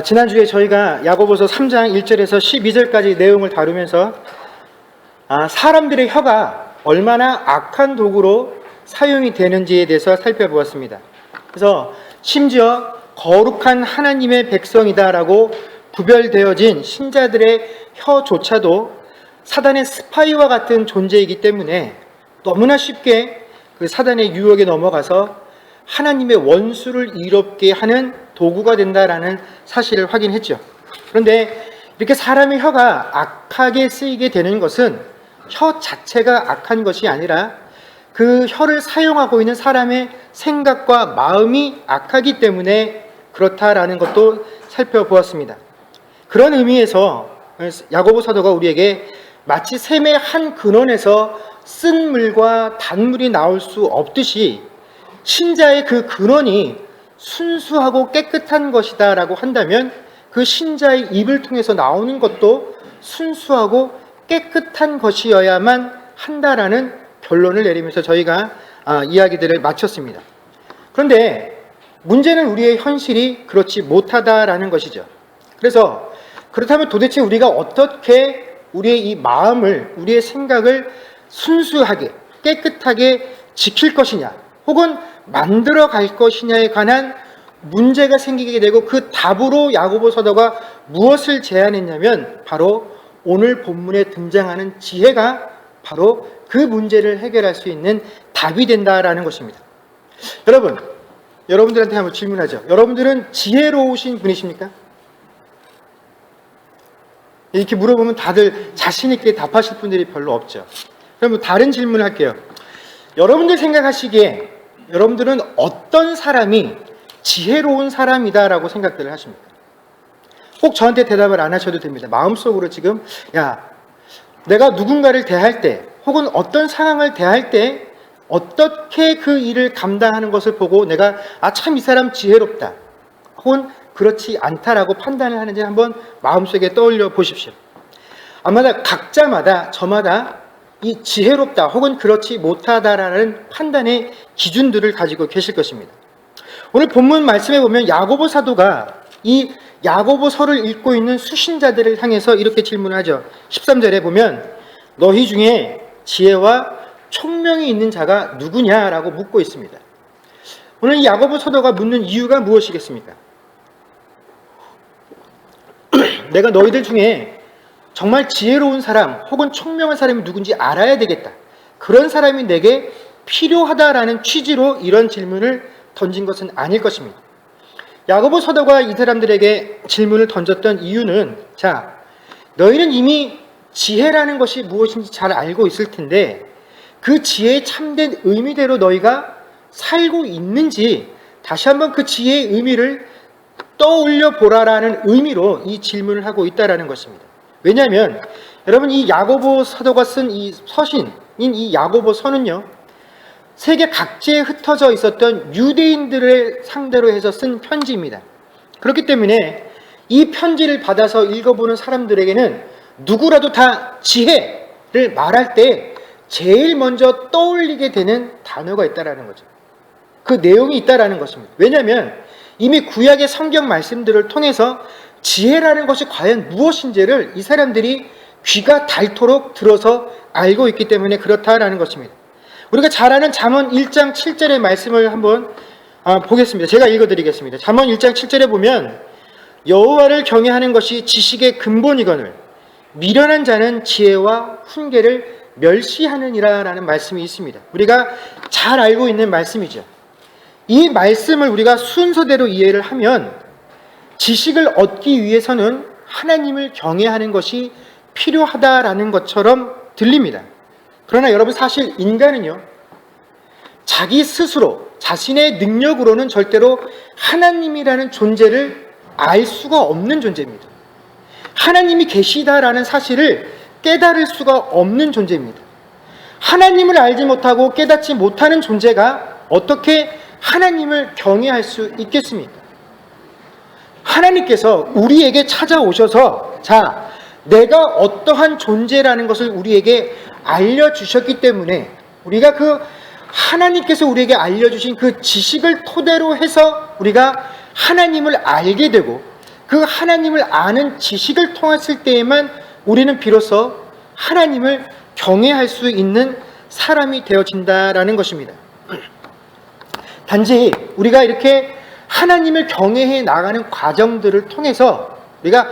지난주에 저희가 야고보서 3장 1절에서 12절까지 내용을 다루면서 사람들의 혀가 얼마나 악한 도구로 사용이 되는지에 대해서 살펴보았습니다. 그래서 심지어 거룩한 하나님의 백성이다라고 구별되어진 신자들의 혀조차도 사단의 스파이와 같은 존재이기 때문에 너무나 쉽게 그 사단의 유혹에 넘어가서 하나님의 원수를 이롭게 하는 도구가 된다라는 사실을 확인했죠. 그런데 이렇게 사람의 혀가 악하게 쓰이게 되는 것은 혀 자체가 악한 것이 아니라 그 혀를 사용하고 있는 사람의 생각과 마음이 악하기 때문에 그렇다라는 것도 살펴보았습니다. 그런 의미에서 야고보 사도가 우리에게 마치 샘의 한 근원에서 쓴 물과 단물이 나올 수 없듯이 신자의 그 근원이 순수하고 깨끗한 것이다 라고 한다면 그 신자의 입을 통해서 나오는 것도 순수하고 깨끗한 것이어야만 한다라는 결론을 내리면서 저희가 이야기들을 마쳤습니다. 그런데 문제는 우리의 현실이 그렇지 못하다라는 것이죠. 그래서 그렇다면 도대체 우리가 어떻게 우리의 이 마음을, 우리의 생각을 순수하게 깨끗하게 지킬 것이냐, 혹은 만들어 갈 것이냐에 관한 문제가 생기게 되고, 그 답으로 야고보 사도가 무엇을 제안했냐면 바로 오늘 본문에 등장하는 지혜가 바로 그 문제를 해결할 수 있는 답이 된다라는 것입니다. 여러분들한테 한번 질문하죠. 여러분들은 지혜로우신 분이십니까? 이렇게 물어보면 다들 자신 있게 답하실 분들이 별로 없죠. 그럼 다른 질문을 할게요. 여러분들 생각하시기에 여러분들은 어떤 사람이 지혜로운 사람이다라고 생각들을 하십니까? 꼭 저한테 대답을 안 하셔도 됩니다. 마음속으로 지금 내가 누군가를 대할 때, 혹은 어떤 상황을 대할 때 어떻게 그 일을 감당하는 것을 보고 내가 참 이 사람 지혜롭다, 혹은 그렇지 않다라고 판단을 하는지 한번 마음속에 떠올려 보십시오. 아마 각자마다 저마다 이 지혜롭다 혹은 그렇지 못하다라는 판단의 기준들을 가지고 계실 것입니다. 오늘 본문 말씀에 보면 야고보 사도가 이 야고보서를 읽고 있는 수신자들을 향해서 이렇게 질문을 하죠. 13절에 보면 너희 중에 지혜와 총명이 있는 자가 누구냐라고 묻고 있습니다. 오늘 이 야고보 사도가 묻는 이유가 무엇이겠습니까? 내가 너희들 중에 정말 지혜로운 사람 혹은 총명한 사람이 누군지 알아야 되겠다, 그런 사람이 내게 필요하다라는 취지로 이런 질문을 던진 것은 아닐 것입니다. 야고보 사도가 이 사람들에게 질문을 던졌던 이유는, 너희는 이미 지혜라는 것이 무엇인지 잘 알고 있을 텐데 그 지혜의 참된 의미대로 너희가 살고 있는지 다시 한번 그 지혜의 의미를 떠올려 보라라는 의미로 이 질문을 하고 있다라는 것입니다. 왜냐하면 여러분, 이 야고보 사도가 쓴 이 서신인 이 야고보서는요, 세계 각지에 흩어져 있었던 유대인들을 상대로 해서 쓴 편지입니다. 그렇기 때문에 이 편지를 받아서 읽어보는 사람들에게는 누구라도 다 지혜를 말할 때 제일 먼저 떠올리게 되는 단어가 있다라는 거죠. 그 내용이 있다라는 것입니다. 왜냐하면 이미 구약의 성경 말씀들을 통해서 지혜라는 것이 과연 무엇인지를 이 사람들이 귀가 닳도록 들어서 알고 있기 때문에 그렇다라는 것입니다. 우리가 잘 아는 잠언 1장 7절의 말씀을 한번 보겠습니다. 제가 읽어드리겠습니다. 잠언 1장 7절에 보면 여호와를 경외하는 것이 지식의 근본이거늘 미련한 자는 지혜와 훈계를 멸시하느니라 라는 말씀이 있습니다. 우리가 잘 알고 있는 말씀이죠. 이 말씀을 우리가 순서대로 이해를 하면 지식을 얻기 위해서는 하나님을 경외하는 것이 필요하다라는 것처럼 들립니다. 그러나 여러분, 사실 인간은요, 자기 스스로 자신의 능력으로는 절대로 하나님이라는 존재를 알 수가 없는 존재입니다. 하나님이 계시다라는 사실을 깨달을 수가 없는 존재입니다. 하나님을 알지 못하고 깨닫지 못하는 존재가 어떻게 하나님을 경외할 수 있겠습니까? 하나님께서 우리에게 찾아오셔서 내가 어떠한 존재라는 것을 우리에게 알려주셨기 때문에 우리가 그 하나님께서 우리에게 알려주신 그 지식을 토대로 해서 우리가 하나님을 알게 되고, 그 그 하나님을 아는 지식을 통했을 때에만 우리는 비로소 하나님을 경외할 수 있는 사람이 되어진다라는 것입니다. 단지 우리가 이렇게 하나님을 경외해 나가는 과정들을 통해서 우리가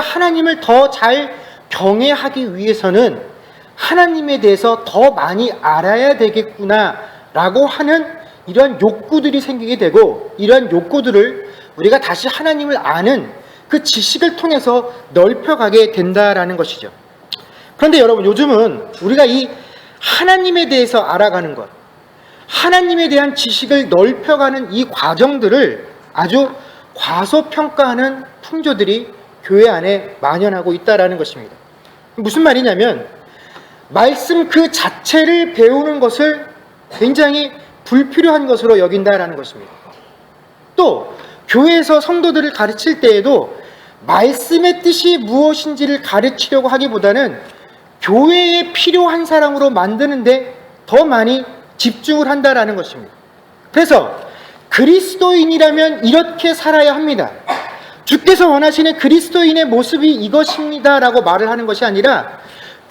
하나님을 더 잘 경외하기 위해서는 하나님에 대해서 더 많이 알아야 되겠구나라고 하는 이러한 욕구들이 생기게 되고, 이러한 욕구들을 우리가 다시 하나님을 아는 그 지식을 통해서 넓혀가게 된다라는 것이죠. 그런데 여러분, 요즘은 우리가 이 하나님에 대해서 알아가는 것, 하나님에 대한 지식을 넓혀가는 이 과정들을 아주 과소평가하는 풍조들이 교회 안에 만연하고 있다라는 것입니다. 무슨 말이냐면, 말씀 그 자체를 배우는 것을 굉장히 불필요한 것으로 여긴다라는 것입니다. 또 교회에서 성도들을 가르칠 때에도 말씀의 뜻이 무엇인지를 가르치려고 하기보다는 교회에 필요한 사람으로 만드는데 더 많이 집중을 한다라는 것입니다. 그래서 그리스도인이라면 이렇게 살아야 합니다, 주께서 원하시는 그리스도인의 모습이 이것입니다라고 말을 하는 것이 아니라,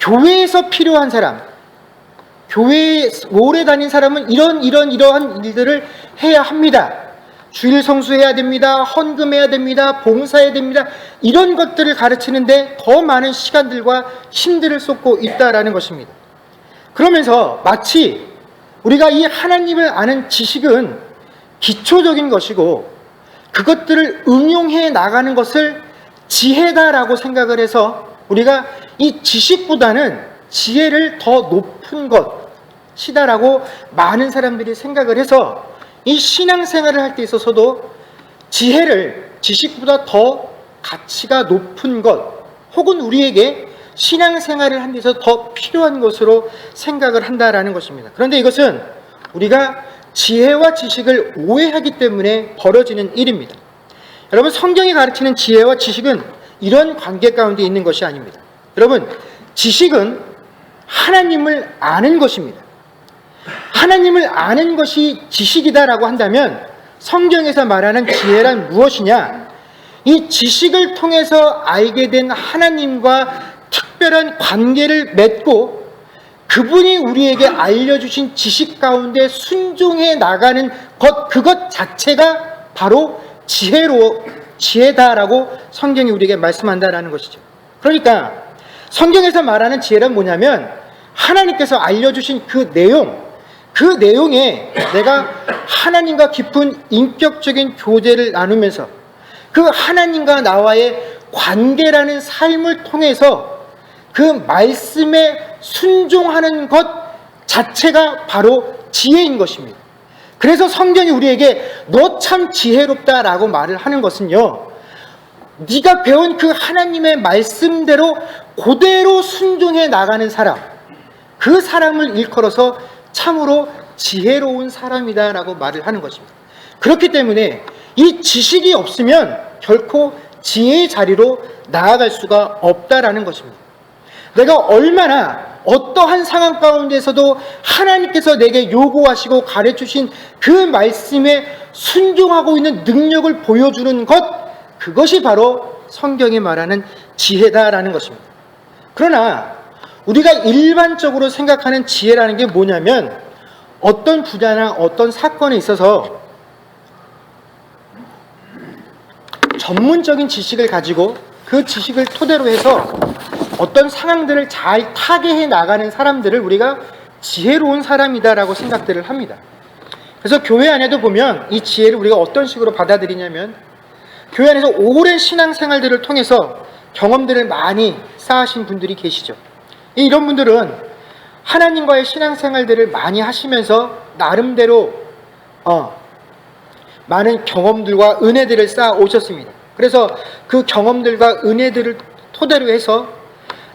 교회에서 필요한 사람, 교회에 오래 다닌 사람은 이러한 일들을 해야 합니다. 주일 성수해야 됩니다. 헌금해야 됩니다. 봉사해야 됩니다. 이런 것들을 가르치는데 더 많은 시간들과 힘들을 쏟고 있다라는 것입니다. 그러면서 마치 우리가 이 하나님을 아는 지식은 기초적인 것이고 그것들을 응용해 나가는 것을 지혜다라고 생각을 해서 우리가 이 지식보다는 지혜를 더 높은 것이다라고 많은 사람들이 생각을 해서 이 신앙생활을 할 때 있어서도 지혜를 지식보다 더 가치가 높은 것, 혹은 우리에게 신앙생활을 하는 데서 더 필요한 것으로 생각을 한다라는 것입니다. 그런데 이것은 우리가 지혜와 지식을 오해하기 때문에 벌어지는 일입니다. 여러분, 성경이 가르치는 지혜와 지식은 이런 관계 가운데 있는 것이 아닙니다. 여러분, 지식은 하나님을 아는 것입니다. 하나님을 아는 것이 지식이다라고 한다면 성경에서 말하는 지혜란 무엇이냐? 이 지식을 통해서 알게 된 하나님과 특별한 관계를 맺고 그분이 우리에게 알려주신 지식 가운데 순종해 나가는 것, 그것 자체가 바로 지혜다라고 성경이 우리에게 말씀한다라는 것이죠. 그러니까 성경에서 말하는 지혜란 뭐냐면 하나님께서 알려주신 그 내용에 내가 하나님과 깊은 인격적인 교제를 나누면서 그 하나님과 나와의 관계라는 삶을 통해서 그 말씀에 순종하는 것 자체가 바로 지혜인 것입니다. 그래서 성경이 우리에게 너 참 지혜롭다라고 말을 하는 것은요, 네가 배운 그 하나님의 말씀대로 그대로 순종해 나가는 사람, 그 사람을 일컬어서 참으로 지혜로운 사람이다라고 말을 하는 것입니다. 그렇기 때문에 이 지식이 없으면 결코 지혜의 자리로 나아갈 수가 없다라는 것입니다. 내가 얼마나 어떠한 상황 가운데서도 하나님께서 내게 요구하시고 가르쳐주신 그 말씀에 순종하고 있는 능력을 보여주는 것, 그것이 바로 성경이 말하는 지혜다라는 것입니다. 그러나 우리가 일반적으로 생각하는 지혜라는 게 뭐냐면 어떤 분야나 어떤 사건에 있어서 전문적인 지식을 가지고 그 지식을 토대로 해서 어떤 상황들을 잘 타개해 나가는 사람들을 우리가 지혜로운 사람이다라고 생각들을 합니다. 그래서 교회 안에도 보면 이 지혜를 우리가 어떤 식으로 받아들이냐면, 교회 안에서 오랜 신앙생활들을 통해서 경험들을 많이 쌓으신 분들이 계시죠. 이런 분들은 하나님과의 신앙생활들을 많이 하시면서 나름대로 많은 경험들과 은혜들을 쌓아 오셨습니다. 그래서 그 경험들과 은혜들을 토대로 해서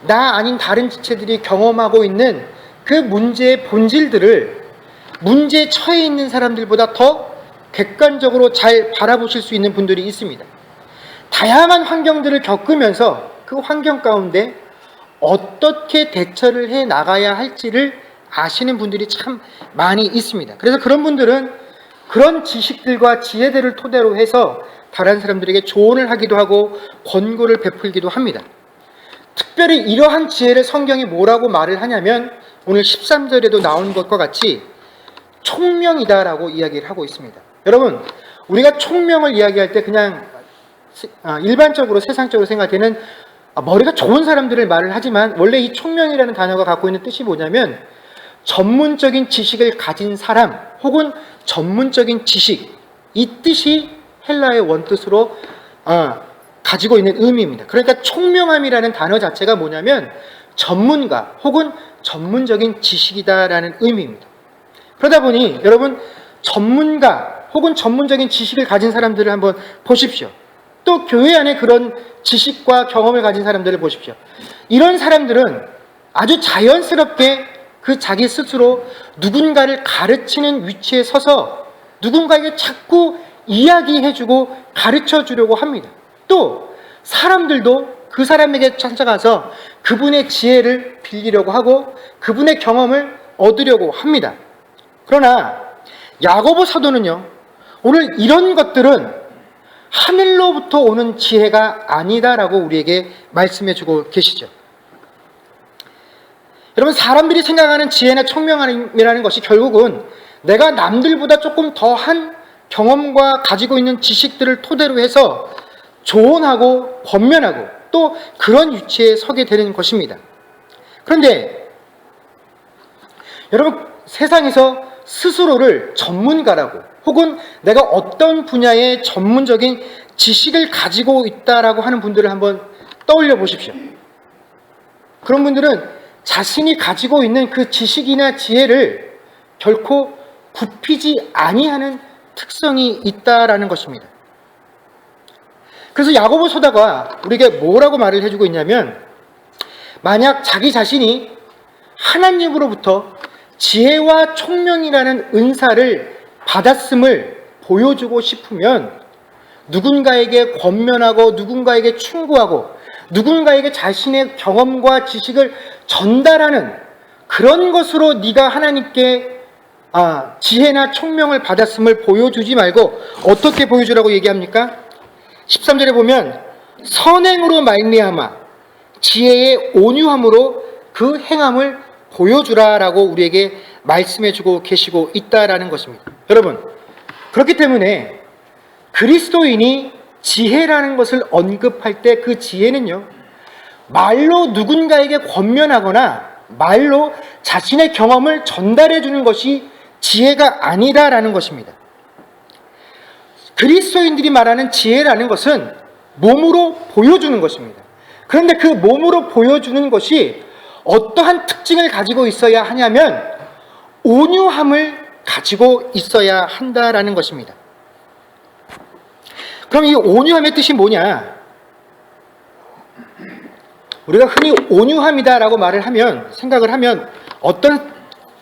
나 아닌 다른 지체들이 경험하고 있는 그 문제의 본질들을 문제에 처해 있는 사람들보다 더 객관적으로 잘 바라보실 수 있는 분들이 있습니다. 다양한 환경들을 겪으면서 그 환경 가운데 어떻게 대처를 해 나가야 할지를 아시는 분들이 참 많이 있습니다. 그래서 그런 분들은 그런 지식들과 지혜들을 토대로 해서 다른 사람들에게 조언을 하기도 하고 권고를 베풀기도 합니다. 특별히 이러한 지혜를 성경이 뭐라고 말을 하냐면 오늘 13절에도 나온 것과 같이 총명이다라고 이야기를 하고 있습니다. 여러분, 우리가 총명을 이야기할 때 그냥 일반적으로 세상적으로 생각되는 머리가 좋은 사람들을 말을 하지만 원래 이 총명이라는 단어가 갖고 있는 뜻이 뭐냐면 전문적인 지식을 가진 사람 혹은 전문적인 지식, 이 뜻이 헬라의 원뜻으로 가지고 있는 의미입니다. 그러니까 총명함이라는 단어 자체가 뭐냐면 전문가 혹은 전문적인 지식이다라는 의미입니다. 그러다 보니 여러분, 전문가 혹은 전문적인 지식을 가진 사람들을 한번 보십시오. 또 교회 안에 그런 지식과 경험을 가진 사람들을 보십시오. 이런 사람들은 아주 자연스럽게 그 자기 스스로 누군가를 가르치는 위치에 서서 누군가에게 자꾸 이야기해주고 가르쳐주려고 합니다. 또 사람들도 그 사람에게 찾아가서 그분의 지혜를 빌리려고 하고 그분의 경험을 얻으려고 합니다. 그러나 야고보 사도는요, 오늘 이런 것들은 하늘로부터 오는 지혜가 아니다라고 우리에게 말씀해주고 계시죠. 여러분, 사람들이 생각하는 지혜나 총명함이라는 것이 결국은 내가 남들보다 조금 더한 경험과 가지고 있는 지식들을 토대로 해서 조언하고 권면하고 또 그런 위치에 서게 되는 것입니다. 그런데 여러분, 세상에서 스스로를 전문가라고 혹은 내가 어떤 분야의 전문적인 지식을 가지고 있다라고 하는 분들을 한번 떠올려 보십시오. 그런 분들은 자신이 가지고 있는 그 지식이나 지혜를 결코 굽히지 아니하는 특성이 있다라는 것입니다. 그래서 야고보 서다가 우리에게 뭐라고 말을 해주고 있냐면, 만약 자기 자신이 하나님으로부터 지혜와 총명이라는 은사를 받았음을 보여주고 싶으면 누군가에게 권면하고 누군가에게 충고하고 누군가에게 자신의 경험과 지식을 전달하는 그런 것으로 네가 하나님께 지혜나 총명을 받았음을 보여주지 말고 어떻게 보여주라고 얘기합니까? 13절에 보면 선행으로 말미암아 지혜의 온유함으로 그 행함을 보여주라라고 우리에게 말씀해주고 계시고 있다라는 것입니다. 여러분, 그렇기 때문에 그리스도인이 지혜라는 것을 언급할 때 그 지혜는요, 말로 누군가에게 권면하거나 말로 자신의 경험을 전달해 주는 것이 지혜가 아니다라는 것입니다. 그리스도인들이 말하는 지혜라는 것은 몸으로 보여주는 것입니다. 그런데 그 몸으로 보여주는 것이 어떠한 특징을 가지고 있어야 하냐면 온유함을 가지고 있어야 한다라는 것입니다. 그럼 이 온유함의 뜻이 뭐냐? 우리가 흔히 온유함이다라고 말을 하면, 생각을 하면 어떤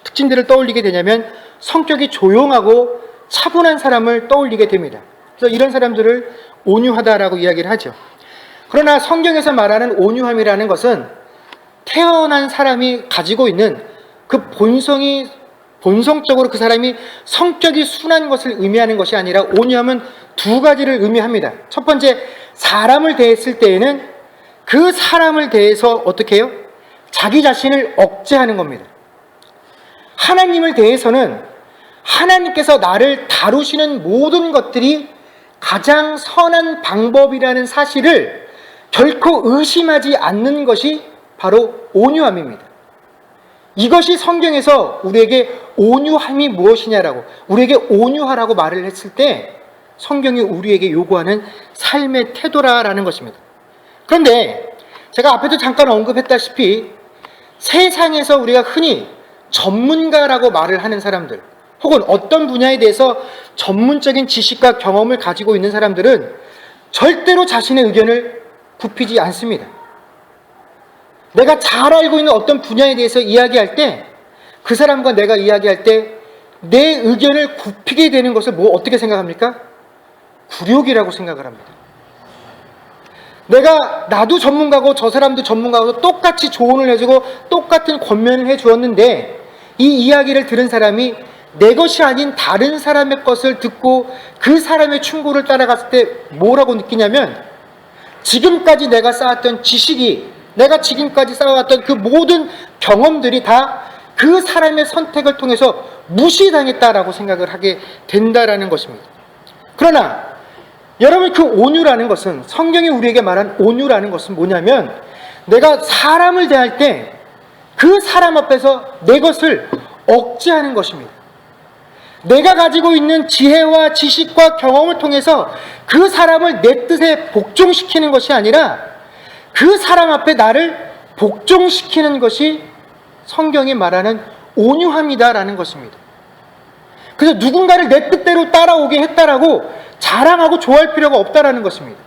특징들을 떠올리게 되냐면 성격이 조용하고 차분한 사람을 떠올리게 됩니다. 그래서 이런 사람들을 온유하다라고 이야기를 하죠. 그러나 성경에서 말하는 온유함이라는 것은 태어난 사람이 가지고 있는 그 본성적으로 그 사람이 성격이 순한 것을 의미하는 것이 아니라, 온유함은 두 가지를 의미합니다. 첫 번째, 사람을 대했을 때에는 그 사람을 대해서 어떻게 해요? 자기 자신을 억제하는 겁니다. 하나님을 대해서는 하나님께서 나를 다루시는 모든 것들이 가장 선한 방법이라는 사실을 결코 의심하지 않는 것이 바로 온유함입니다. 이것이 성경에서 우리에게 온유함이 무엇이냐라고, 우리에게 온유하라고 말을 했을 때 성경이 우리에게 요구하는 삶의 태도라는 것입니다. 그런데 제가 앞에도 잠깐 언급했다시피 세상에서 우리가 흔히 전문가라고 말을 하는 사람들, 혹은 어떤 분야에 대해서 전문적인 지식과 경험을 가지고 있는 사람들은 절대로 자신의 의견을 굽히지 않습니다. 내가 잘 알고 있는 어떤 분야에 대해서 이야기할 때, 그 사람과 내가 이야기할 때 내 의견을 굽히게 되는 것을 어떻게 생각합니까? 굴욕이라고 생각을 합니다. 나도 전문가고 저 사람도 전문가고 똑같이 조언을 해주고 똑같은 권면을 해주었는데 이 이야기를 들은 사람이 내 것이 아닌 다른 사람의 것을 듣고 그 사람의 충고를 따라갔을 때 뭐라고 느끼냐면, 지금까지 내가 쌓았던 지식이, 내가 지금까지 쌓아왔던 그 모든 경험들이 다 그 사람의 선택을 통해서 무시당했다라고 생각을 하게 된다라는 것입니다. 그러나 여러분, 그 온유라는 것은, 성경이 우리에게 말한 온유라는 것은 뭐냐면, 내가 사람을 대할 때 그 사람 앞에서 내 것을 억제하는 것입니다. 내가 가지고 있는 지혜와 지식과 경험을 통해서 그 사람을 내 뜻에 복종시키는 것이 아니라 그 사람 앞에 나를 복종시키는 것이 성경이 말하는 온유함이다라는 것입니다. 그래서 누군가를 내 뜻대로 따라오게 했다라고 자랑하고 좋아할 필요가 없다라는 것입니다.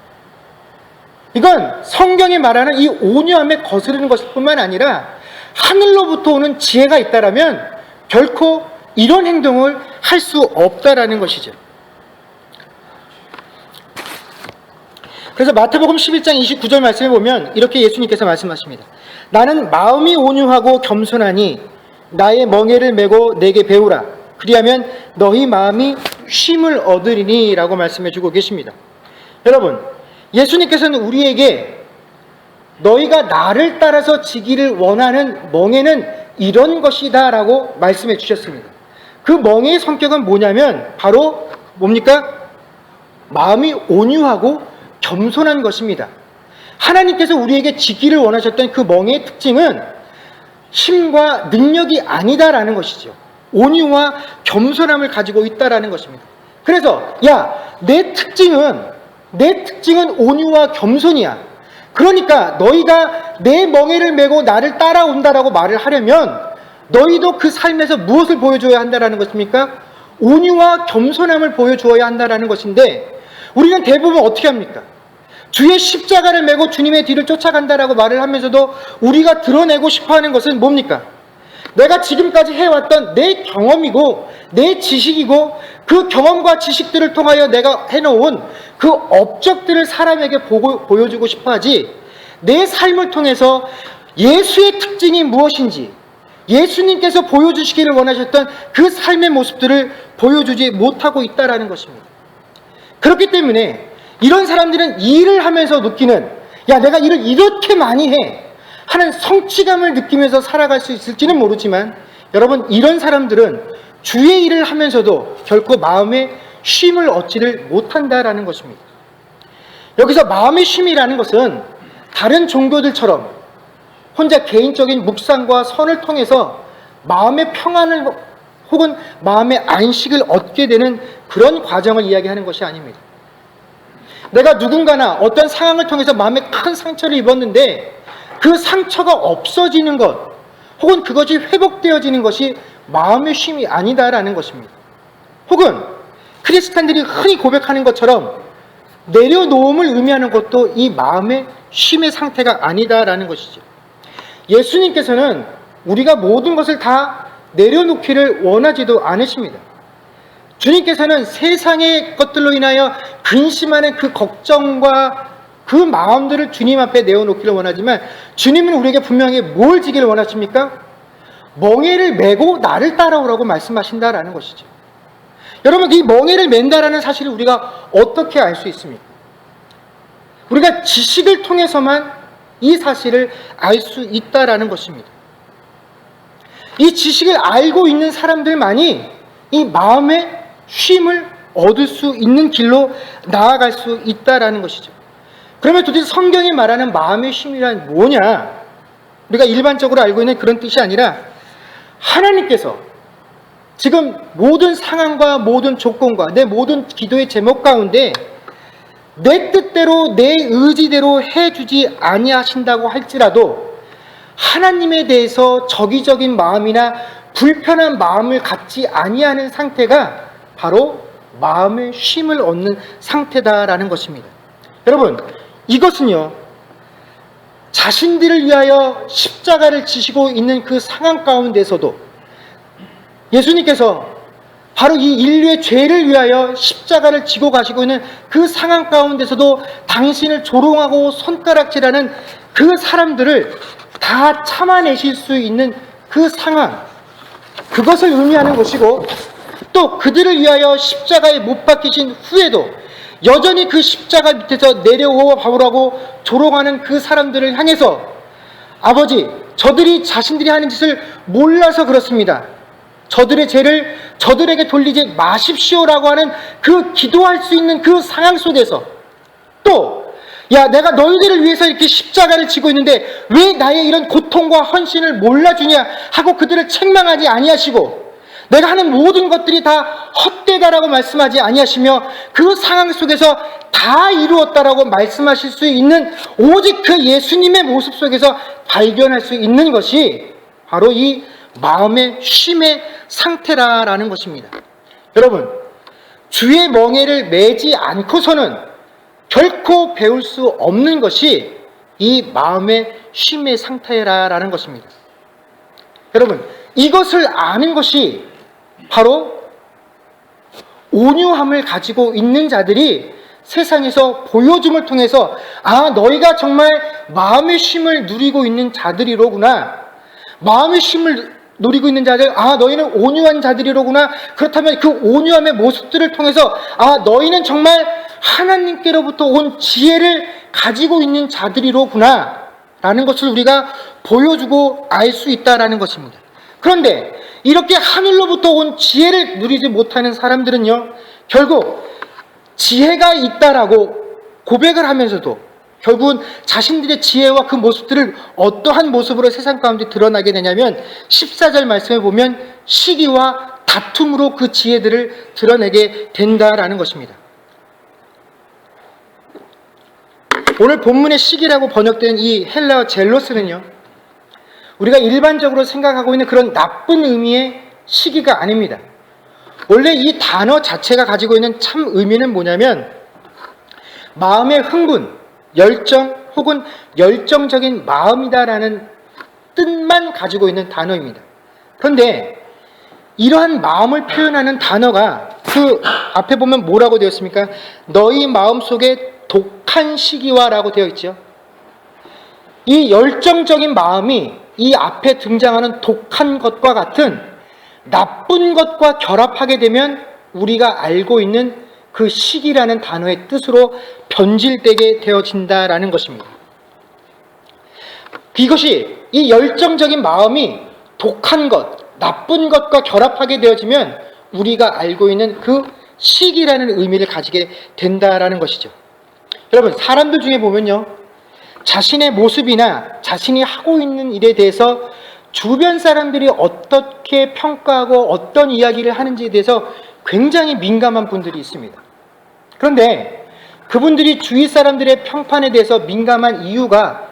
이건 성경이 말하는 이 온유함에 거스르는 것일 뿐만 아니라 하늘로부터 오는 지혜가 있다라면 결코 이런 행동을 할 수 없다라는 것이죠. 그래서 마태복음 11장 29절 말씀에 보면 이렇게 예수님께서 말씀하십니다. 나는 마음이 온유하고 겸손하니 나의 멍에를 메고 내게 배우라. 그리하면 너희 마음이 쉼을 얻으리니 라고 말씀해 주고 계십니다. 여러분, 예수님께서는 우리에게 너희가 나를 따라서 지기를 원하는 멍에는 이런 것이다 라고 말씀해 주셨습니다. 그 멍에의 성격은 뭐냐면 바로 뭡니까? 마음이 온유하고 겸손한 것입니다. 하나님께서 우리에게 지기를 원하셨던 그 멍에의 특징은 힘과 능력이 아니다라는 것이죠. 온유와 겸손함을 가지고 있다라는 것입니다. 그래서 내 특징은 온유와 겸손이야. 그러니까 너희가 내 멍에를 메고 나를 따라온다라고 말을 하려면 너희도 그 삶에서 무엇을 보여줘야 한다라는 것입니까? 온유와 겸손함을 보여주어야 한다라는 것인데, 우리는 대부분 어떻게 합니까? 주의 십자가를 메고 주님의 뒤를 쫓아간다라고 말을 하면서도 우리가 드러내고 싶어하는 것은 뭡니까? 내가 지금까지 해왔던 내 경험이고 내 지식이고 그 경험과 지식들을 통하여 내가 해놓은 그 업적들을 사람에게 보여주고 싶어하지, 내 삶을 통해서 예수의 특징이 무엇인지, 예수님께서 보여주시기를 원하셨던 그 삶의 모습들을 보여주지 못하고 있다라는 것입니다. 그렇기 때문에 이런 사람들은 일을 하면서 느끼는, 내가 일을 이렇게 많이 해 하는 성취감을 느끼면서 살아갈 수 있을지는 모르지만, 여러분, 이런 사람들은 주의 일을 하면서도 결코 마음의 쉼을 얻지를 못한다라는 것입니다. 여기서 마음의 쉼이라는 것은 다른 종교들처럼 혼자 개인적인 묵상과 선을 통해서 마음의 평안을 혹은 마음의 안식을 얻게 되는 그런 과정을 이야기하는 것이 아닙니다. 내가 누군가나 어떤 상황을 통해서 마음에 큰 상처를 입었는데 그 상처가 없어지는 것, 혹은 그것이 회복되어지는 것이 마음의 쉼이 아니다라는 것입니다. 혹은 크리스찬들이 흔히 고백하는 것처럼 내려놓음을 의미하는 것도 이 마음의 쉼의 상태가 아니다라는 것이죠. 예수님께서는 우리가 모든 것을 다 내려놓기를 원하지도 않으십니다. 주님께서는 세상의 것들로 인하여 근심하는 그 걱정과 그 마음들을 주님 앞에 내어놓기를 원하지만, 주님은 우리에게 분명히 뭘 지기를 원하십니까? 멍에를 메고 나를 따라오라고 말씀하신다라는 것이죠. 여러분, 이 멍에를 맨다라는 사실을 우리가 어떻게 알 수 있습니까? 우리가 지식을 통해서만 이 사실을 알 수 있다라는 것입니다. 이 지식을 알고 있는 사람들만이 이 마음의 쉼을 얻을 수 있는 길로 나아갈 수 있다라는 것이죠. 그러면 도대체 성경이 말하는 마음의 쉼이란 뭐냐? 우리가 일반적으로 알고 있는 그런 뜻이 아니라, 하나님께서 지금 모든 상황과 모든 조건과 내 모든 기도의 제목 가운데 내 뜻대로 내 의지대로 해주지 아니하신다고 할지라도 하나님에 대해서 적이적인 마음이나 불편한 마음을 갖지 아니하는 상태가 바로 마음의 쉼을 얻는 상태다라는 것입니다. 여러분, 이것은요, 자신들을 위하여 십자가를 지시고 있는 그 상황 가운데서도 예수님께서 바로 이 인류의 죄를 위하여 십자가를 지고 가시고 있는 그 상황 가운데서도 당신을 조롱하고 손가락질하는 그 사람들을 다 참아내실 수 있는 그 상황, 그것을 의미하는 것이고, 또 그들을 위하여 십자가에 못 박히신 후에도 여전히 그 십자가 밑에서 내려오어 봐오라고 조롱하는 그 사람들을 향해서 아버지, 저들이 자신들이 하는 짓을 몰라서 그렇습니다. 저들의 죄를 저들에게 돌리지 마십시오라고 하는 그 기도할 수 있는 그 상황 속에서 또 야, 내가 너희들을 위해서 이렇게 십자가를 지고 있는데 왜 나의 이런 고통과 헌신을 몰라주냐 하고 그들을 책망하지 아니하시고 내가 하는 모든 것들이 다 헛되다라고 말씀하지 아니하시며 그 상황 속에서 다 이루었다라고 말씀하실 수 있는 오직 그 예수님의 모습 속에서 발견할 수 있는 것이 바로 이 마음의 쉼의 상태라는 것입니다. 여러분, 주의 멍에를 매지 않고서는 결코 배울 수 없는 것이 이 마음의 쉼의 상태라는 것입니다. 여러분, 이것을 아는 것이 바로 온유함을 가지고 있는 자들이 세상에서 보여줌을 통해서 아, 너희가 정말 마음의 쉼을 누리고 있는 자들이로구나. 마음의 쉼을 누리고 있는 자들, 아, 너희는 온유한 자들이로구나. 그렇다면 그 온유함의 모습들을 통해서 아, 너희는 정말 하나님께로부터 온 지혜를 가지고 있는 자들이로구나 라는 것을 우리가 보여주고 알 수 있다라는 것입니다. 그런데 이렇게 하늘로부터 온 지혜를 누리지 못하는 사람들은요, 결국 지혜가 있다라고 고백을 하면서도 결국은 자신들의 지혜와 그 모습들을 어떠한 모습으로 세상 가운데 드러나게 되냐면 14절 말씀에 보면 시기와 다툼으로 그 지혜들을 드러내게 된다라는 것입니다. 오늘 본문의 시기라고 번역된 이 헬라어 젤로스는요, 우리가 일반적으로 생각하고 있는 그런 나쁜 의미의 시기가 아닙니다. 원래 이 단어 자체가 가지고 있는 참 의미는 뭐냐면 마음의 흥분, 열정 혹은 열정적인 마음이다라는 뜻만 가지고 있는 단어입니다. 그런데 이러한 마음을 표현하는 단어가 그 앞에 보면 뭐라고 되어 있습니까? 너희 마음속에 독한 시기와라고 되어 있죠. 이 열정적인 마음이 이 앞에 등장하는 독한 것과 같은 나쁜 것과 결합하게 되면 우리가 알고 있는 그 시기라는 단어의 뜻으로 변질되게 되어진다라는 것입니다. 이것이 이 열정적인 마음이 독한 것, 나쁜 것과 결합하게 되어지면 우리가 알고 있는 그 시기라는 의미를 가지게 된다라는 것이죠. 여러분, 사람들 중에 보면요, 자신의 모습이나 자신이 하고 있는 일에 대해서 주변 사람들이 어떻게 평가하고 어떤 이야기를 하는지에 대해서 굉장히 민감한 분들이 있습니다. 그런데 그분들이 주위 사람들의 평판에 대해서 민감한 이유가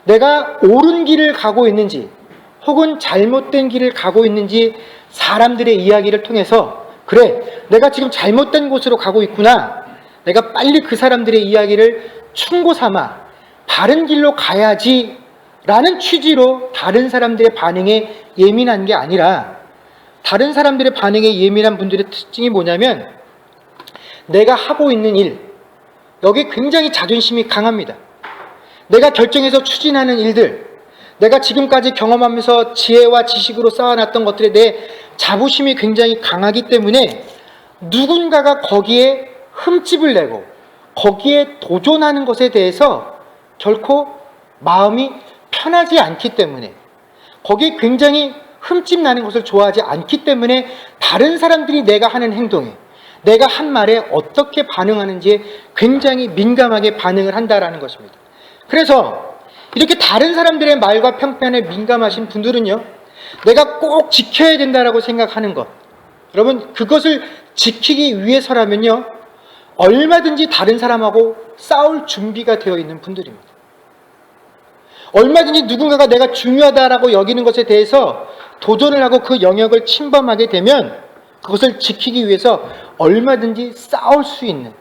내가 옳은 길을 가고 있는지 혹은 잘못된 길을 가고 있는지 사람들의 이야기를 통해서 그래, 내가 지금 잘못된 곳으로 가고 있구나, 내가 빨리 그 사람들의 이야기를 충고 삼아 바른 길로 가야지 라는 취지로 다른 사람들의 반응에 예민한 게 아니라, 다른 사람들의 반응에 예민한 분들의 특징이 뭐냐면 내가 하고 있는 일, 여기에 굉장히 자존심이 강합니다. 내가 결정해서 추진하는 일들, 내가 지금까지 경험하면서 지혜와 지식으로 쌓아놨던 것들에 대해 자부심이 굉장히 강하기 때문에 누군가가 거기에 흠집을 내고 거기에 도전하는 것에 대해서 결코 마음이 편하지 않기 때문에, 거기에 굉장히 흠집 나는 것을 좋아하지 않기 때문에 다른 사람들이 내가 하는 행동에, 내가 한 말에 어떻게 반응하는지에 굉장히 민감하게 반응을 한다라는 것입니다. 그래서 이렇게 다른 사람들의 말과 평판에 민감하신 분들은요, 내가 꼭 지켜야 된다라고 생각하는 것, 여러분, 그것을 지키기 위해서라면요, 얼마든지 다른 사람하고 싸울 준비가 되어 있는 분들입니다. 얼마든지 누군가가 내가 중요하다라고 여기는 것에 대해서 도전을 하고 그 영역을 침범하게 되면 그것을 지키기 위해서 얼마든지 싸울 수 있는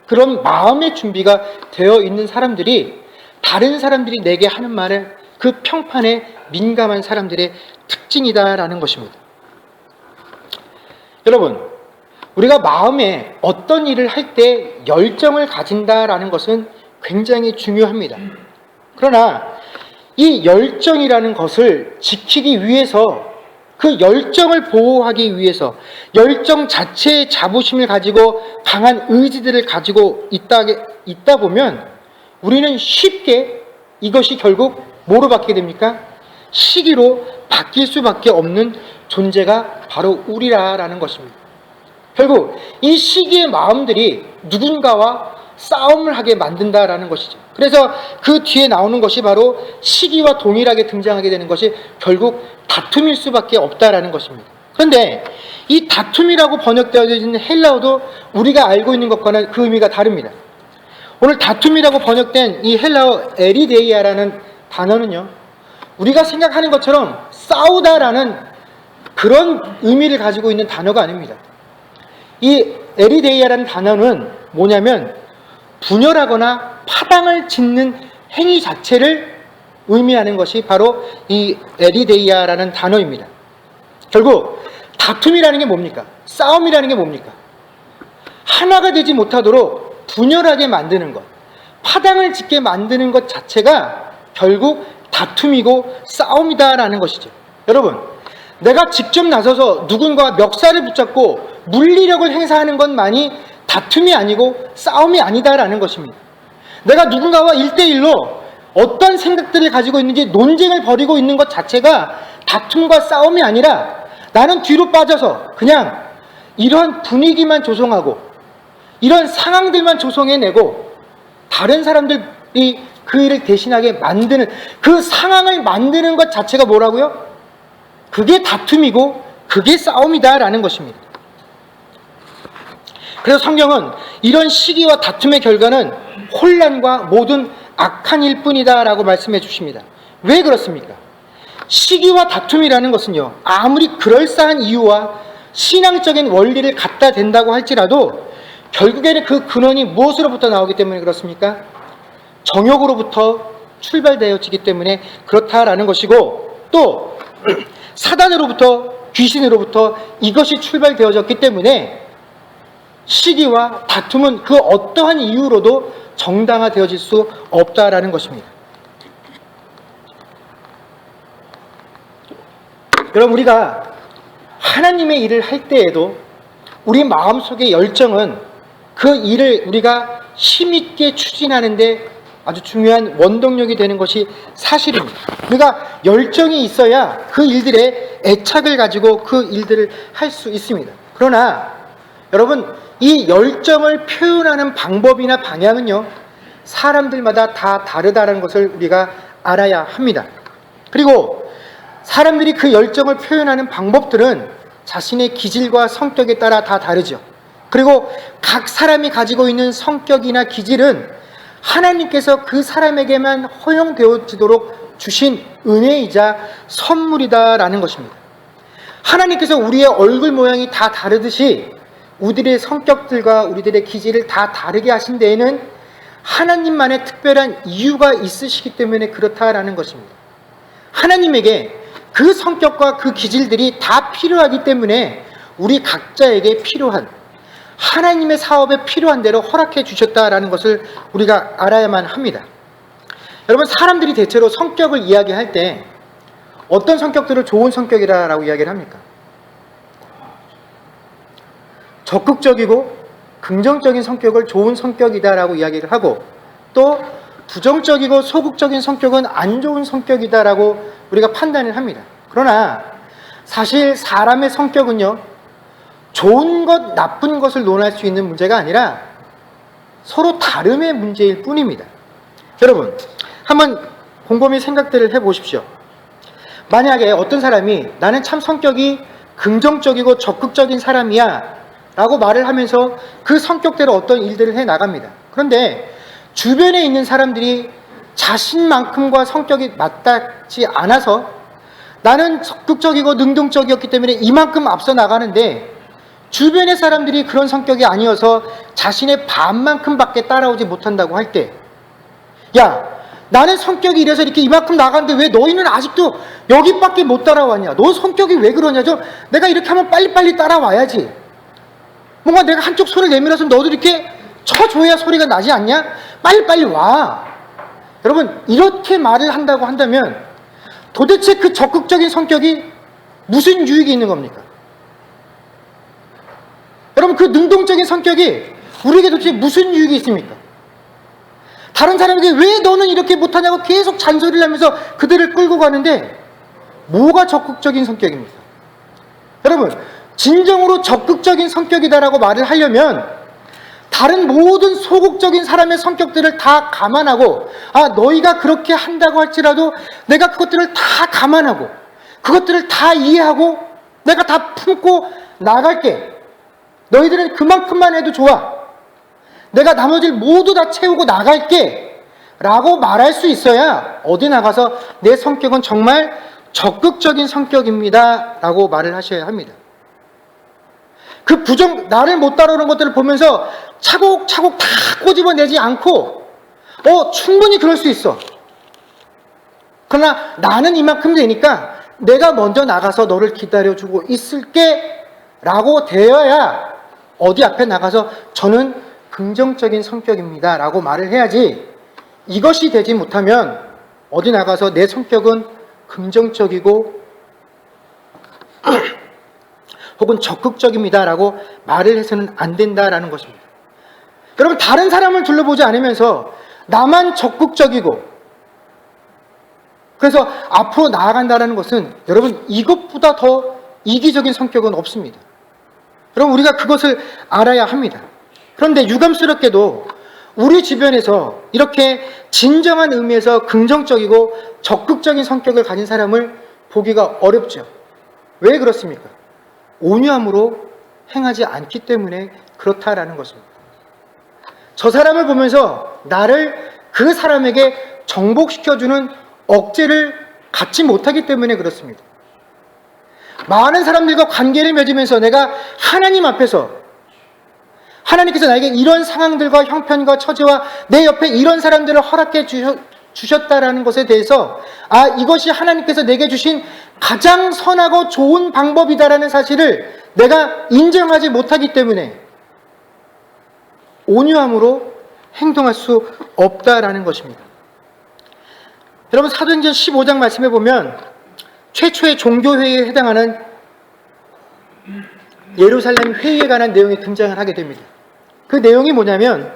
그런 마음의 준비가 되어 있는 사람들이 다른 사람들이 내게 하는 말에 그 평판에 민감한 사람들의 특징이다라는 것입니다. 여러분, 우리가 마음에 어떤 일을 할 때 열정을 가진다라는 것은 굉장히 중요합니다. 그러나 이 열정이라는 것을 지키기 위해서 그 열정을 보호하기 위해서 열정 자체의 자부심을 가지고 강한 의지들을 가지고 있다 보면 우리는 쉽게 이것이 결국 뭐로 바뀌게 됩니까? 시기로 바뀔 수밖에 없는 존재가 바로 우리라는 것입니다. 결국 이 시기의 마음들이 누군가와 싸움을 하게 만든다라는 것이죠. 그래서 그 뒤에 나오는 것이 바로 시기와 동일하게 등장하게 되는 것이 결국 다툼일 수밖에 없다라는 것입니다. 그런데 이 다툼이라고 번역되어 있는 헬라어도 우리가 알고 있는 것과는 그 의미가 다릅니다. 오늘 다툼이라고 번역된 이 헬라어 에리데이아라는 단어는요, 우리가 생각하는 것처럼 싸우다라는 그런 의미를 가지고 있는 단어가 아닙니다. 이 에리데이아라는 단어는 뭐냐면 분열하거나 파당을 짓는 행위 자체를 의미하는 것이 바로 이 에리데이아라는 단어입니다. 결국 다툼이라는 게 뭡니까? 싸움이라는 게 뭡니까? 하나가 되지 못하도록 분열하게 만드는 것, 파당을 짓게 만드는 것 자체가 결국 다툼이고 싸움이다라는 것이죠. 여러분, 내가 직접 나서서 누군가 멱살을 붙잡고 물리력을 행사하는 것만이 다툼이 아니고 싸움이 아니다라는 것입니다. 내가 누군가와 1대1로 어떤 생각들을 가지고 있는지 논쟁을 벌이고 있는 것 자체가 다툼과 싸움이 아니라 나는 뒤로 빠져서 그냥 이런 분위기만 조성하고 이런 상황들만 조성해내고 다른 사람들이 그 일을 대신하게 만드는 그 상황을 만드는 것 자체가 뭐라고요? 그게 다툼이고 그게 싸움이다라는 것입니다. 그래서 성경은 이런 시기와 다툼의 결과는 혼란과 모든 악한 일뿐이다라고 말씀해 주십니다. 왜 그렇습니까? 시기와 다툼이라는 것은요, 아무리 그럴싸한 이유와 신앙적인 원리를 갖다 댄다고 할지라도 결국에는 그 근원이 무엇으로부터 나오기 때문에 그렇습니까? 정욕으로부터 출발되어지기 때문에 그렇다라는 것이고, 또 사단으로부터, 귀신으로부터 이것이 출발되어졌기 때문에 시기와 다툼은 그 어떠한 이유로도 정당화되어질 수 없다라는 것입니다. 여러분, 우리가 하나님의 일을 할 때에도 우리 마음속의 열정은 그 일을 우리가 힘있게 추진하는데 아주 중요한 원동력이 되는 것이 사실입니다. 우리가 열정이 있어야 그 일들에 애착을 가지고 그 일들을 할 수 있습니다. 그러나 여러분, 이 열정을 표현하는 방법이나 방향은요, 사람들마다 다 다르다는 것을 우리가 알아야 합니다. 그리고 사람들이 그 열정을 표현하는 방법들은 자신의 기질과 성격에 따라 다 다르죠. 그리고 각 사람이 가지고 있는 성격이나 기질은 하나님께서 그 사람에게만 허용되어지도록 주신 은혜이자 선물이다라는 것입니다. 하나님께서 우리의 얼굴 모양이 다 다르듯이 우리들의 성격들과 우리들의 기질을 다 다르게 하신 데에는 하나님만의 특별한 이유가 있으시기 때문에 그렇다라는 것입니다. 하나님에게 그 성격과 그 기질들이 다 필요하기 때문에 우리 각자에게 필요한, 하나님의 사업에 필요한 대로 허락해 주셨다라는 것을 우리가 알아야만 합니다. 여러분, 사람들이 대체로 성격을 이야기할 때 어떤 성격들을 좋은 성격이라고 이야기를 합니까? 적극적이고 긍정적인 성격을 좋은 성격이다라고 이야기를 하고, 또 부정적이고 소극적인 성격은 안 좋은 성격이다라고 우리가 판단을 합니다. 그러나 사실 사람의 성격은요, 좋은 것, 나쁜 것을 논할 수 있는 문제가 아니라 서로 다름의 문제일 뿐입니다. 여러분, 한번 곰곰이 생각들을 해보십시오. 만약에 어떤 사람이 나는 참 성격이 긍정적이고 적극적인 사람이야 라고 말을 하면서 그 성격대로 어떤 일들을 해나갑니다. 그런데 주변에 있는 사람들이 자신만큼과 성격이 맞닿지 않아서 나는 적극적이고 능동적이었기 때문에 이만큼 앞서 나가는데 주변의 사람들이 그런 성격이 아니어서 자신의 반만큼밖에 따라오지 못한다고 할 때, 야, 나는 성격이 이래서 이렇게 이만큼 나가는데 왜 너희는 아직도 여기밖에 못 따라왔냐? 너 성격이 왜 그러냐? 내가 이렇게 하면 빨리빨리 따라와야지. 뭔가 내가 한쪽 손을 내밀어서 너도 이렇게 쳐줘야 소리가 나지 않냐? 빨리빨리 와. 여러분, 이렇게 말을 한다고 한다면 도대체 그 적극적인 성격이 무슨 유익이 있는 겁니까? 여러분, 그 능동적인 성격이 우리에게 도대체 무슨 유익이 있습니까? 다른 사람에게 왜 너는 이렇게 못하냐고 계속 잔소리를 하면서 그들을 끌고 가는데 뭐가 적극적인 성격입니까? 여러분, 진정으로 적극적인 성격이다라고 말을 하려면 다른 모든 소극적인 사람의 성격들을 다 감안하고, 너희가 그렇게 한다고 할지라도 내가 그것들을 다 감안하고 그것들을 다 이해하고 내가 다 품고 나갈게. 너희들은 그만큼만 해도 좋아. 내가 나머지를 모두 다 채우고 나갈게 라고 말할 수 있어야 어디 나가서 내 성격은 정말 적극적인 성격입니다 라고 말을 하셔야 합니다. 그 나를 못 따라오는 것들을 보면서 차곡차곡 다 꼬집어내지 않고 충분히 그럴 수 있어. 그러나 나는 이만큼 되니까 내가 먼저 나가서 너를 기다려주고 있을게 라고 되어야 어디 앞에 나가서 저는 긍정적인 성격입니다 라고 말을 해야지, 이것이 되지 못하면 어디 나가서 내 성격은 긍정적이고 혹은 적극적입니다 라고 말을 해서는 안 된다라는 것입니다. 여러분, 다른 사람을 둘러보지 않으면서 나만 적극적이고 그래서 앞으로 나아간다는 것은, 여러분, 이것보다 더 이기적인 성격은 없습니다. 여러분, 우리가 그것을 알아야 합니다. 그런데 유감스럽게도 우리 주변에서 이렇게 진정한 의미에서 긍정적이고 적극적인 성격을 가진 사람을 보기가 어렵죠. 왜 그렇습니까? 온유함으로 행하지 않기 때문에 그렇다라는 것입니다. 저 사람을 보면서 나를 그 사람에게 정복시켜주는 억제를 갖지 못하기 때문에 그렇습니다. 많은 사람들과 관계를 맺으면서 내가 하나님 앞에서 하나님께서 나에게 이런 상황들과 형편과 처지와 내 옆에 이런 사람들을 허락해 주셨다라는 것에 대해서 이것이 하나님께서 내게 주신 가장 선하고 좋은 방법이다라는 사실을 내가 인정하지 못하기 때문에 온유함으로 행동할 수 없다라는 것입니다. 여러분, 사도행전 15장 말씀해 보면 최초의 종교회의에 해당하는 예루살렘 회의에 관한 내용이 등장을 하게 됩니다. 그 내용이 뭐냐면,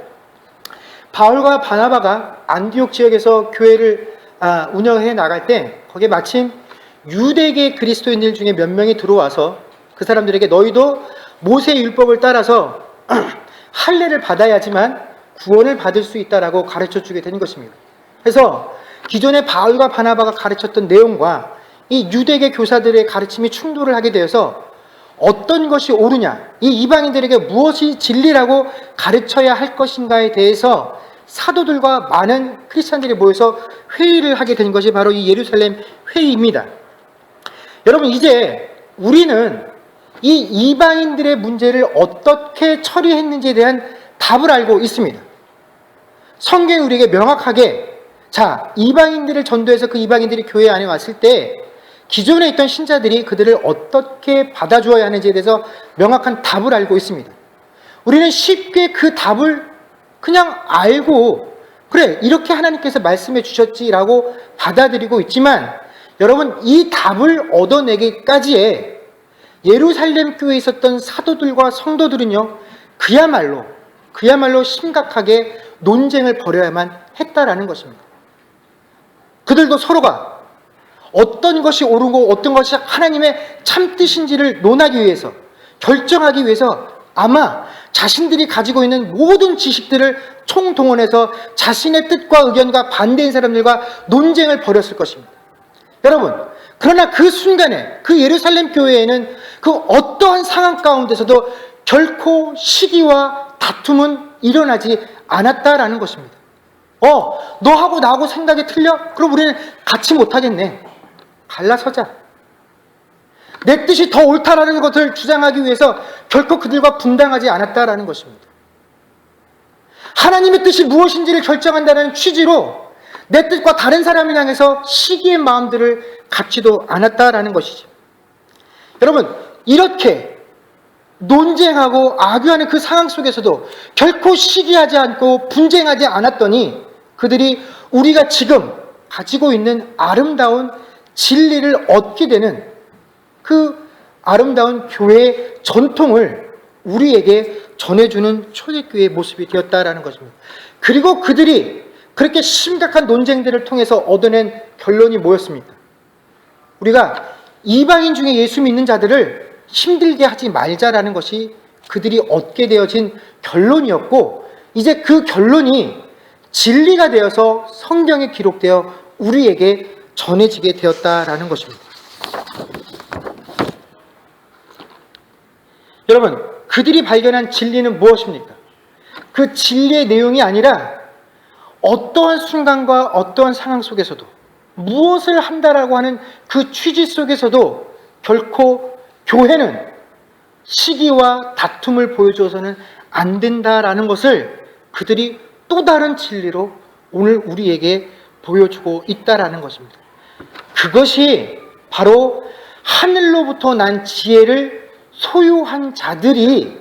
바울과 바나바가 안디옥 지역에서 교회를 운영해 나갈 때 거기에 마침 유대계 그리스도인들 중에 몇 명이 들어와서 그 사람들에게 너희도 모세의 율법을 따라서 할례를 받아야지만 구원을 받을 수 있다라고 가르쳐주게 된 것입니다. 그래서 기존에 바울과 바나바가 가르쳤던 내용과 이 유대계 교사들의 가르침이 충돌을 하게 되어서 어떤 것이 옳으냐, 이 이방인들에게 무엇이 진리라고 가르쳐야 할 것인가에 대해서 사도들과 많은 크리스찬들이 모여서 회의를 하게 된 것이 바로 이 예루살렘 회의입니다. 여러분, 이제 우리는 이 이방인들의 문제를 어떻게 처리했는지에 대한 답을 알고 있습니다. 성경이 우리에게 명확하게, 이방인들을 전도해서 그 이방인들이 교회 안에 왔을 때 기존에 있던 신자들이 그들을 어떻게 받아주어야 하는지에 대해서 명확한 답을 알고 있습니다. 우리는 쉽게 그 답을 그냥 알고, 그래, 이렇게 하나님께서 말씀해 주셨지라고 받아들이고 있지만, 여러분, 이 답을 얻어내기까지의 예루살렘 교회에 있었던 사도들과 성도들은요, 그야말로 심각하게 논쟁을 벌여야만 했다라는 것입니다. 그들도 서로가 어떤 것이 옳고 어떤 것이 하나님의 참뜻인지를 논하기 위해서, 결정하기 위해서 아마 자신들이 가지고 있는 모든 지식들을 총동원해서 자신의 뜻과 의견과 반대인 사람들과 논쟁을 벌였을 것입니다. 여러분, 그러나 그 순간에 그 예루살렘 교회에는 그 어떠한 상황 가운데서도 결코 시기와 다툼은 일어나지 않았다라는 것입니다. 너하고 나하고 생각이 틀려? 그럼 우리는 같이 못하겠네. 갈라서자. 내 뜻이 더 옳다라는 것을 주장하기 위해서 결코 그들과 분당하지 않았다라는 것입니다. 하나님의 뜻이 무엇인지를 결정한다는 취지로 내 뜻과 다른 사람을 향해서 시기의 마음들을 갖지도 않았다라는 것이죠. 여러분, 이렇게 논쟁하고 악유하는 그 상황 속에서도 결코 시기하지 않고 분쟁하지 않았더니 그들이 우리가 지금 가지고 있는 아름다운 진리를 얻게 되는 그 아름다운 교회의 전통을 우리에게 전해주는 초대교회의 모습이 되었다라는 것입니다. 그리고 그들이 그렇게 심각한 논쟁들을 통해서 얻어낸 결론이 뭐였습니까? 우리가 이방인 중에 예수 믿는 자들을 힘들게 하지 말자라는 것이 그들이 얻게 되어진 결론이었고, 이제 그 결론이 진리가 되어서 성경에 기록되어 우리에게 전해지게 되었다라는 것입니다. 여러분, 그들이 발견한 진리는 무엇입니까? 그 진리의 내용이 아니라 어떠한 순간과 어떠한 상황 속에서도 무엇을 한다라고 하는 그 취지 속에서도 결코 교회는 시기와 다툼을 보여줘서는 안 된다라는 것을 그들이 또 다른 진리로 오늘 우리에게 보여주고 있다라는 것입니다. 그것이 바로 하늘로부터 난 지혜를 소유한 자들이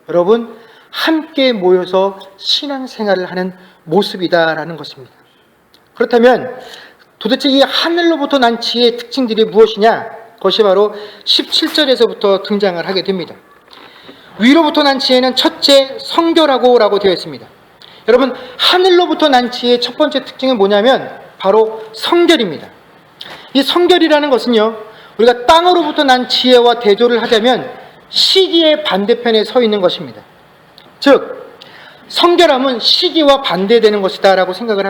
여러분 함께 모여서 신앙생활을 하는 모습이다라는 것입니다. 그렇다면 도대체 이 하늘로부터 난 지혜의 특징들이 무엇이냐? 그것이 바로 17절에서부터 등장을 하게 됩니다. 위로부터 난 지혜는 첫째 성결하고라고 되어 있습니다. 여러분, 하늘로부터 난 지혜의 첫 번째 특징은 뭐냐면 바로 성결입니다. 이 성결이라는 것은요, 우리가 땅으로부터 난 지혜와 대조를 하자면 시기의 반대편에 서 있는 것입니다. 즉 성결함은 시기와 반대되는 것이다 라고 생각을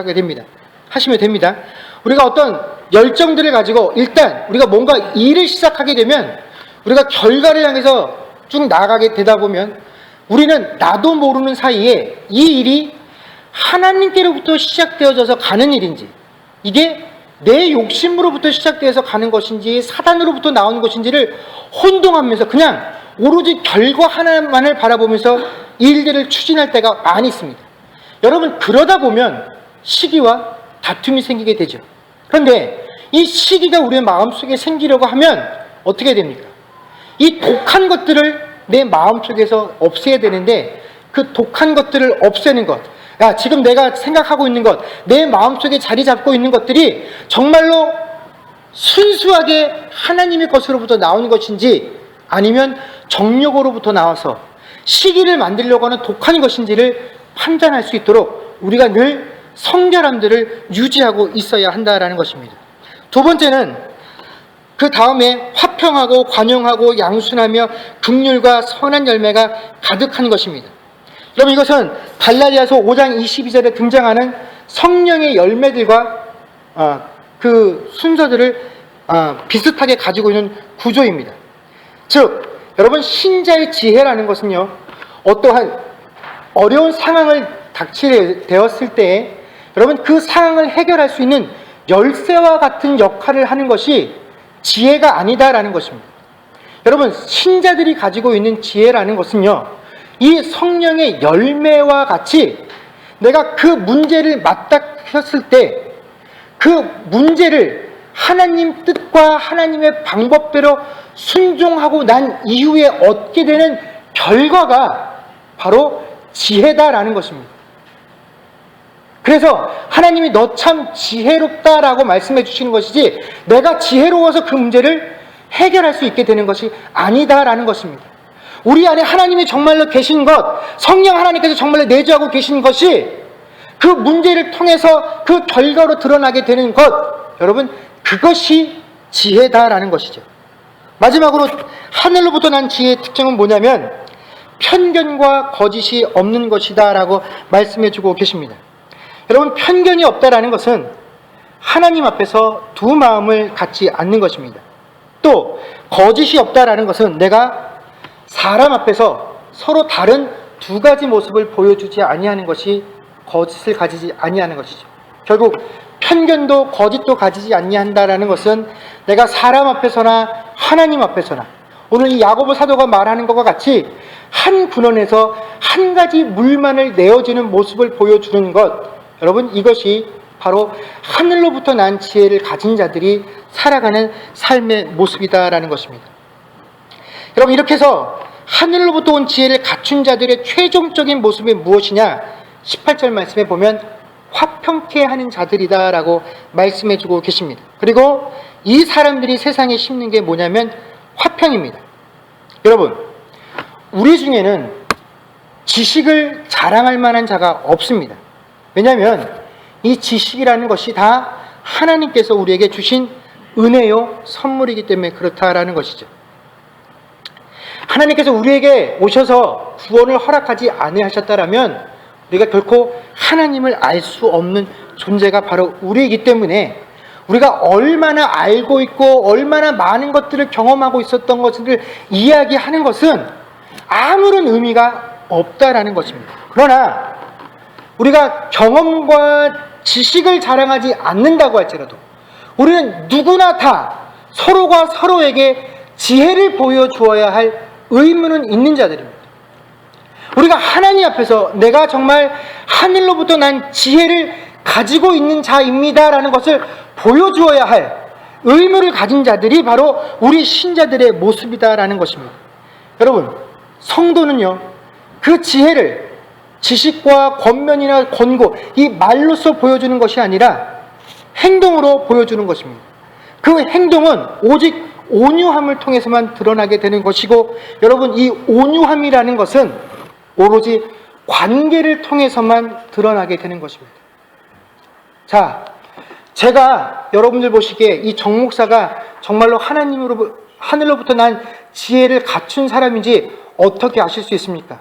하시면 됩니다. 우리가 어떤 열정들을 가지고 일단 우리가 뭔가 일을 시작하게 되면 우리가 결과를 향해서 쭉 나아가게 되다 보면 우리는 나도 모르는 사이에 이 일이 하나님께로부터 시작되어져서 가는 일인지, 이게 내 욕심으로부터 시작되어서 가는 것인지 사단으로부터 나오는 것인지를 혼동하면서 그냥 오로지 결과 하나만을 바라보면서 일들을 추진할 때가 많이 있습니다. 여러분, 그러다 보면 시기와 다툼이 생기게 되죠. 그런데 이 시기가 우리의 마음속에 생기려고 하면 어떻게 됩니까? 이 독한 것들을 내 마음속에서 없애야 되는데 그 독한 것들을 없애는 것, 지금 내가 생각하고 있는 것, 내 마음속에 자리 잡고 있는 것들이 정말로 순수하게 하나님의 것으로부터 나오는 것인지 아니면 정욕으로부터 나와서 시기를 만들려고 하는 독한 것인지를 판단할 수 있도록 우리가 늘 성결함들을 유지하고 있어야 한다라는 것입니다. 두 번째는 그 다음에 화평하고 관용하고 양순하며 긍휼과 선한 열매가 가득한 것입니다. 여러분, 이것은 갈라디아서 5장 22절에 등장하는 성령의 열매들과 그 순서들을 비슷하게 가지고 있는 구조입니다. 즉 여러분, 신자의 지혜라는 것은요, 어떠한 어려운 상황을 닥치게 되었을 때 여러분 그 상황을 해결할 수 있는 열쇠와 같은 역할을 하는 것이 지혜가 아니다라는 것입니다. 여러분, 신자들이 가지고 있는 지혜라는 것은요, 이 성령의 열매와 같이 내가 그 문제를 맞닥뜨렸을 때 그 문제를 하나님 뜻과 하나님의 방법대로 순종하고 난 이후에 얻게 되는 결과가 바로 지혜다라는 것입니다. 그래서 하나님이 너 참 지혜롭다라고 말씀해 주시는 것이지 내가 지혜로워서 그 문제를 해결할 수 있게 되는 것이 아니다라는 것입니다. 우리 안에 하나님이 정말로 계신 것, 성령 하나님께서 정말로 내주하고 계신 것이 그 문제를 통해서 그 결과로 드러나게 되는 것, 여러분 그것이 지혜다라는 것이죠. 마지막으로 하늘로부터 난 지혜의 특징은 뭐냐면 편견과 거짓이 없는 것이다 라고 말씀해 주고 계십니다. 여러분, 편견이 없다라는 것은 하나님 앞에서 두 마음을 갖지 않는 것입니다. 또 거짓이 없다라는 것은 내가 사람 앞에서 서로 다른 두 가지 모습을 보여주지 아니하는 것이 거짓을 가지지 아니하는 것이죠. 결국 편견도 거짓도 가지지 아니한다라는 것은 내가 사람 앞에서나 하나님 앞에서나 오늘 이 야고보 사도가 말하는 것과 같이 한 군원에서 한 가지 물만을 내어주는 모습을 보여주는 것, 여러분 이것이 바로 하늘로부터 난 지혜를 가진 자들이 살아가는 삶의 모습이다라는 것입니다. 여러분, 이렇게 해서 하늘로부터 온 지혜를 갖춘 자들의 최종적인 모습이 무엇이냐? 18절 말씀에 보면 화평케 하는 자들이다 라고 말씀해 주고 계십니다. 그리고 이 사람들이 세상에 심는 게 뭐냐면 화평입니다. 여러분, 우리 중에는 지식을 자랑할 만한 자가 없습니다. 왜냐하면 이 지식이라는 것이 다 하나님께서 우리에게 주신 은혜요 선물이기 때문에 그렇다라는 것이죠. 하나님께서 우리에게 오셔서 구원을 허락하지 아니하셨다라면 우리가 결코 하나님을 알 수 없는 존재가 바로 우리이기 때문에 우리가 얼마나 알고 있고 얼마나 많은 것들을 경험하고 있었던 것을 이야기하는 것은 아무런 의미가 없다라는 것입니다. 그러나 우리가 경험과 지식을 자랑하지 않는다고 할지라도 우리는 누구나 다 서로가 서로에게 지혜를 보여주어야 할 의무는 있는 자들입니다. 우리가 하나님 앞에서 내가 정말 하늘로부터 난 지혜를 가지고 있는 자입니다라는 것을 보여주어야 할 의무를 가진 자들이 바로 우리 신자들의 모습이다라는 것입니다. 여러분, 성도는요, 그 지혜를 지식과 권면이나 권고, 이 말로써 보여주는 것이 아니라 행동으로 보여주는 것입니다. 그 행동은 오직 온유함을 통해서만 드러나게 되는 것이고, 여러분, 이 온유함이라는 것은 오로지 관계를 통해서만 드러나게 되는 것입니다. 자, 제가 여러분들 보시기에 이 정 목사가 정말로 하늘로부터 난 지혜를 갖춘 사람인지 어떻게 아실 수 있습니까?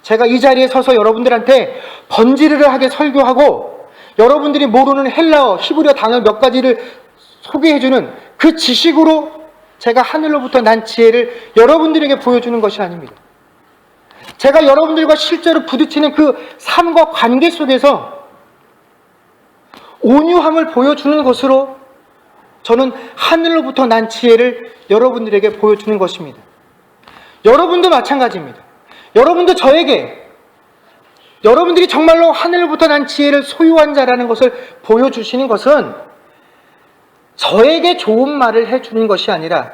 제가 이 자리에 서서 여러분들한테 번지르르하게 설교하고 여러분들이 모르는 헬라어, 히브리어 단어 몇 가지를 소개해주는 그 지식으로 제가 하늘로부터 난 지혜를 여러분들에게 보여주는 것이 아닙니다. 제가 여러분들과 실제로 부딪히는 그 삶과 관계 속에서 온유함을 보여주는 것으로 저는 하늘로부터 난 지혜를 여러분들에게 보여주는 것입니다. 여러분도 마찬가지입니다. 여러분도 저에게 여러분들이 정말로 하늘로부터 난 지혜를 소유한 자라는 것을 보여주시는 것은 저에게 좋은 말을 해주는 것이 아니라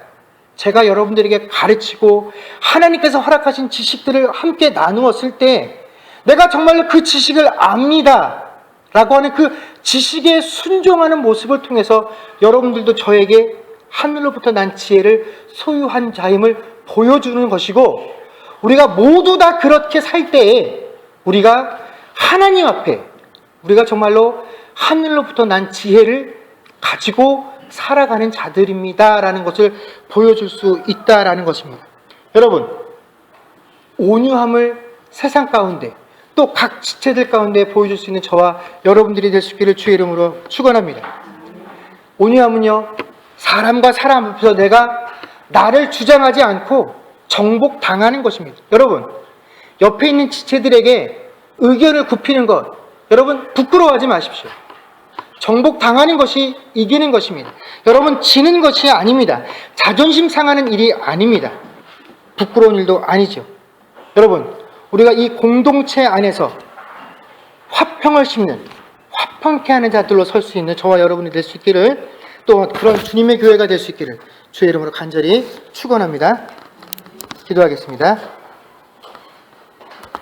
제가 여러분들에게 가르치고 하나님께서 허락하신 지식들을 함께 나누었을 때 내가 정말로 그 지식을 압니다 라고 하는 그 지식에 순종하는 모습을 통해서 여러분들도 저에게 하늘로부터 난 지혜를 소유한 자임을 보여주는 것이고, 우리가 모두 다 그렇게 살 때에 우리가 하나님 앞에 우리가 정말로 하늘로부터 난 지혜를 가지고 살아가는 자들입니다 라는 것을 보여줄 수 있다라는 것입니다. 여러분, 온유함을 세상 가운데 또 각 지체들 가운데 보여줄 수 있는 저와 여러분들이 될 수 있기를 주의 이름으로 축원합니다. 온유함은요, 사람과 사람 앞에서 내가 나를 주장하지 않고 정복당하는 것입니다. 여러분, 옆에 있는 지체들에게 의견을 굽히는 것, 여러분 부끄러워하지 마십시오. 정복당하는 것이 이기는 것입니다. 여러분, 지는 것이 아닙니다. 자존심 상하는 일이 아닙니다. 부끄러운 일도 아니죠. 여러분, 우리가 이 공동체 안에서 화평을 심는, 화평케 하는 자들로 설 수 있는 저와 여러분이 될 수 있기를, 또 그런 주님의 교회가 될 수 있기를 주의 이름으로 간절히 축원합니다. 기도하겠습니다.